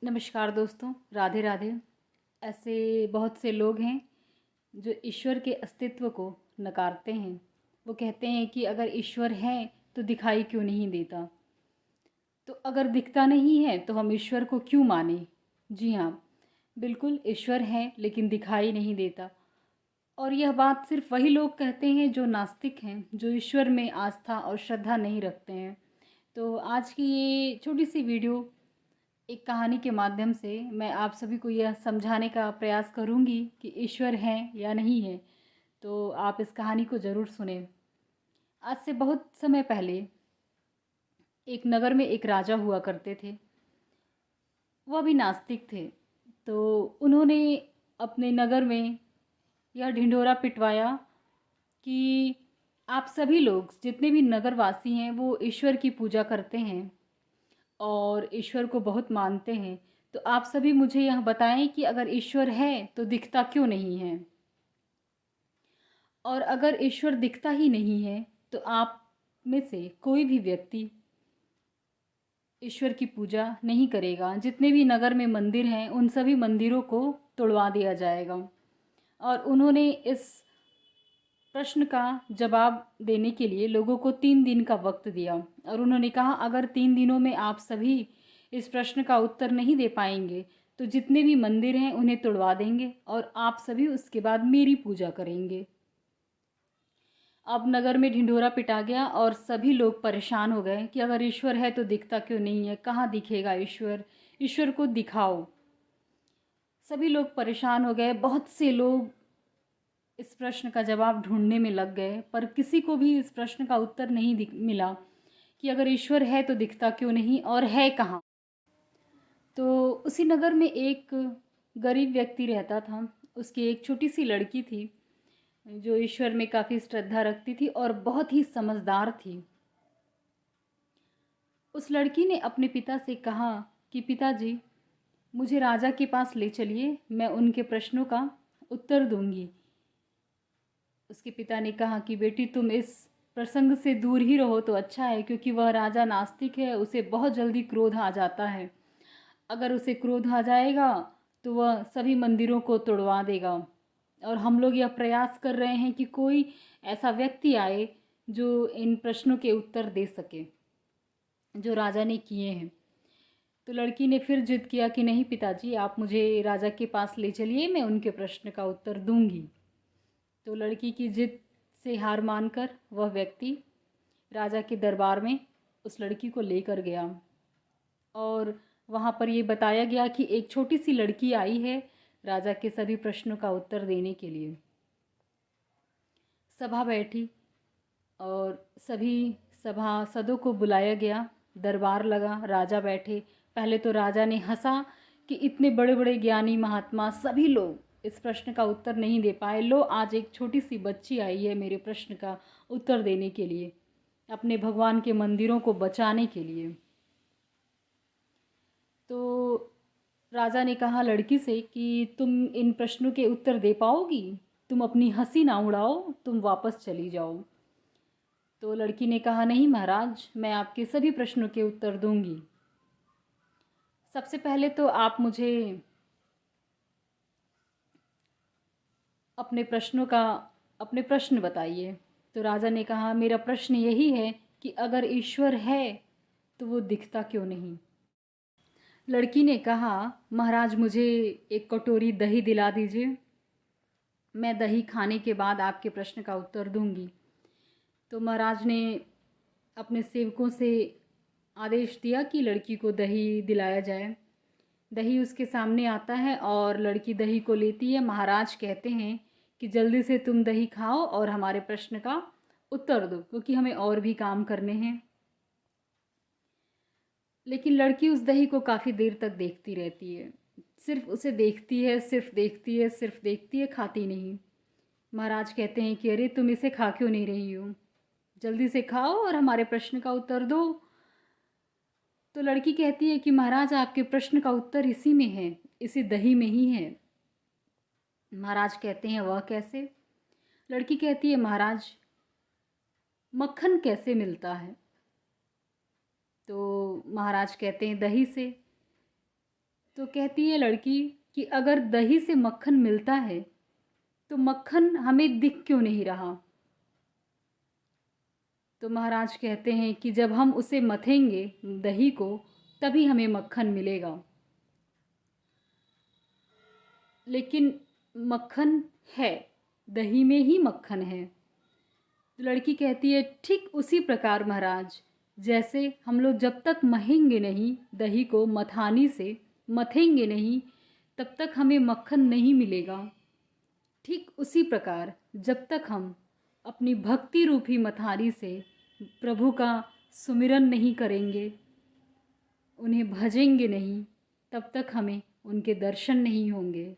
नमस्कार दोस्तों, राधे राधे। ऐसे बहुत से लोग हैं जो ईश्वर के अस्तित्व को नकारते हैं। वो कहते हैं कि अगर ईश्वर है तो दिखाई क्यों नहीं देता। तो अगर दिखता नहीं है तो हम ईश्वर को क्यों माने। जी हाँ, बिल्कुल ईश्वर है लेकिन दिखाई नहीं देता। और यह बात सिर्फ वही लोग कहते हैं जो नास्तिक हैं, जो ईश्वर में आस्था और श्रद्धा नहीं रखते हैं। तो आज की ये छोटी सी वीडियो, एक कहानी के माध्यम से मैं आप सभी को यह समझाने का प्रयास करूंगी कि ईश्वर है या नहीं है। तो आप इस कहानी को ज़रूर सुनें। आज से बहुत समय पहले एक नगर में एक राजा हुआ करते थे। वह भी नास्तिक थे। तो उन्होंने अपने नगर में यह ढिंढोरा पिटवाया कि आप सभी लोग जितने भी नगरवासी हैं वो ईश्वर की पूजा करते हैं और ईश्वर को बहुत मानते हैं। तो आप सभी मुझे यह बताएं कि अगर ईश्वर है तो दिखता क्यों नहीं है, और अगर ईश्वर दिखता ही नहीं है तो आप में से कोई भी व्यक्ति ईश्वर की पूजा नहीं करेगा। जितने भी नगर में मंदिर हैं उन सभी मंदिरों को तोड़वा दिया जाएगा। और उन्होंने इस प्रश्न का जवाब देने के लिए लोगों को 3 दिन का वक्त दिया। और उन्होंने कहा अगर 3 दिनों में आप सभी इस प्रश्न का उत्तर नहीं दे पाएंगे तो जितने भी मंदिर हैं उन्हें तोड़वा देंगे और आप सभी उसके बाद मेरी पूजा करेंगे। अब नगर में ढिंढोरा पिटा गया और सभी लोग परेशान हो गए कि अगर ईश्वर है तो दिखता क्यों नहीं है, कहाँ दिखेगा ईश्वर, ईश्वर को दिखाओ। सभी लोग परेशान हो गए। बहुत से लोग इस प्रश्न का जवाब ढूंढने में लग गए, पर किसी को भी इस प्रश्न का उत्तर नहीं मिला कि अगर ईश्वर है तो दिखता क्यों नहीं और है कहाँ। तो उसी नगर में एक गरीब व्यक्ति रहता था। उसकी एक छोटी सी लड़की थी जो ईश्वर में काफ़ी श्रद्धा रखती थी और बहुत ही समझदार थी। उस लड़की ने अपने पिता से कहा कि पिताजी, मुझे राजा के पास ले चलिए, मैं उनके प्रश्नों का उत्तर दूंगी। उसके पिता ने कहा कि बेटी, तुम इस प्रसंग से दूर ही रहो तो अच्छा है, क्योंकि वह राजा नास्तिक है, उसे बहुत जल्दी क्रोध आ जाता है। अगर उसे क्रोध आ जाएगा तो वह सभी मंदिरों को तोड़वा देगा। और हम लोग यह प्रयास कर रहे हैं कि कोई ऐसा व्यक्ति आए जो इन प्रश्नों के उत्तर दे सके जो राजा ने किए हैं। तो लड़की ने फिर जिद किया कि नहीं पिताजी, आप मुझे राजा के पास ले चलिए, मैं उनके प्रश्न का उत्तर दूंगी। तो लड़की की जिद से हार मानकर वह व्यक्ति राजा के दरबार में उस लड़की को लेकर गया और वहाँ पर ये बताया गया कि एक छोटी सी लड़की आई है राजा के सभी प्रश्नों का उत्तर देने के लिए। सभा बैठी और सभी सभासदों को बुलाया गया। दरबार लगा, राजा बैठे। पहले तो राजा ने हंसा कि इतने बड़े बड़े ज्ञानी महात्मा सभी लोग इस प्रश्न का उत्तर नहीं दे पाए। लो, आज एक छोटी सी बच्ची आई है मेरे प्रश्न का उत्तर देने के लिए, अपने भगवान के मंदिरों को बचाने के लिए। तो राजा ने कहा लड़की से कि तुम इन प्रश्नों के उत्तर दे पाओगी, तुम अपनी हंसी ना उड़ाओ, तुम वापस चली जाओ। तो लड़की ने कहा नहीं महाराज, मैं आपके सभी प्रश्नों के उत्तर दूंगी। सबसे पहले तो आप मुझे अपने प्रश्न बताइए। तो राजा ने कहा मेरा प्रश्न यही है कि अगर ईश्वर है तो वो दिखता क्यों नहीं। लड़की ने कहा महाराज, मुझे एक कटोरी दही दिला दीजिए, मैं दही खाने के बाद आपके प्रश्न का उत्तर दूंगी। तो महाराज ने अपने सेवकों से आदेश दिया कि लड़की को दही दिलाया जाए। दही उसके सामने आता है और लड़की दही को लेती है। महाराज कहते हैं कि जल्दी से तुम दही खाओ और हमारे प्रश्न का उत्तर दो, क्योंकि हमें और भी काम करने हैं। लेकिन लड़की उस दही को काफ़ी देर तक देखती रहती है। सिर्फ उसे देखती है, सिर्फ देखती है, सिर्फ देखती है, खाती नहीं। महाराज कहते हैं कि अरे तुम इसे खा क्यों नहीं रही हो, जल्दी से खाओ और हमारे प्रश्न का उत्तर दो। तो लड़की कहती है कि महाराज, आपके प्रश्न का उत्तर इसी में है, इसी दही में ही है। महाराज कहते हैं वह कैसे। लड़की कहती है महाराज, मक्खन कैसे मिलता है। तो महाराज कहते हैं दही से। तो कहती है लड़की कि अगर दही से मक्खन मिलता है तो मक्खन हमें दिख क्यों नहीं रहा। तो महाराज कहते हैं कि जब हम उसे मथेंगे दही को तभी हमें मक्खन मिलेगा। लेकिन मक्खन है, दही में ही मक्खन है। तो लड़की कहती है ठीक उसी प्रकार महाराज, जैसे हम लोग जब तक महेंगे नहीं दही को मथानी से, मथेंगे नहीं, तब तक हमें मक्खन नहीं मिलेगा। ठीक उसी प्रकार जब तक हम अपनी भक्ति रूपी मथारी से प्रभु का सुमिरन नहीं करेंगे, उन्हें भजेंगे नहीं, तब तक हमें उनके दर्शन नहीं होंगे,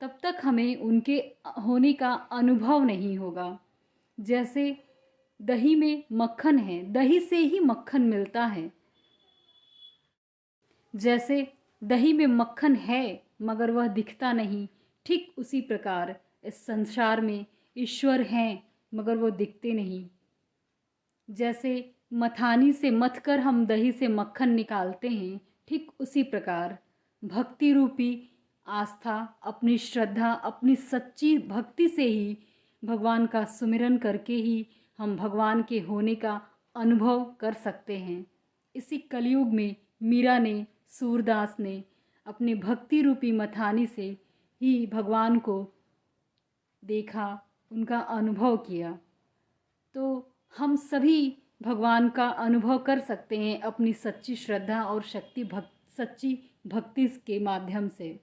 तब तक हमें उनके होने का अनुभव नहीं होगा। जैसे दही में मक्खन है, दही से ही मक्खन मिलता है। जैसे दही में मक्खन है मगर वह दिखता नहीं, ठीक उसी प्रकार इस संसार में ईश्वर हैं मगर वो दिखते नहीं। जैसे मथानी से मथ कर हम दही से मक्खन निकालते हैं, ठीक उसी प्रकार भक्ति रूपी आस्था, अपनी श्रद्धा, अपनी सच्ची भक्ति से ही भगवान का सुमिरन करके ही हम भगवान के होने का अनुभव कर सकते हैं। इसी कलयुग में मीरा ने, सूरदास ने अपने भक्ति रूपी मथानी से ही भगवान को देखा, उनका अनुभव किया। तो हम सभी भगवान का अनुभव कर सकते हैं अपनी सच्ची श्रद्धा और सच्ची भक्ति के माध्यम से।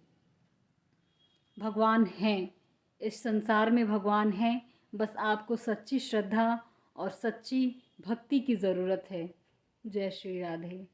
भगवान हैं, इस संसार में भगवान हैं, बस आपको सच्ची श्रद्धा और सच्ची भक्ति की ज़रूरत है। जय श्री राधे।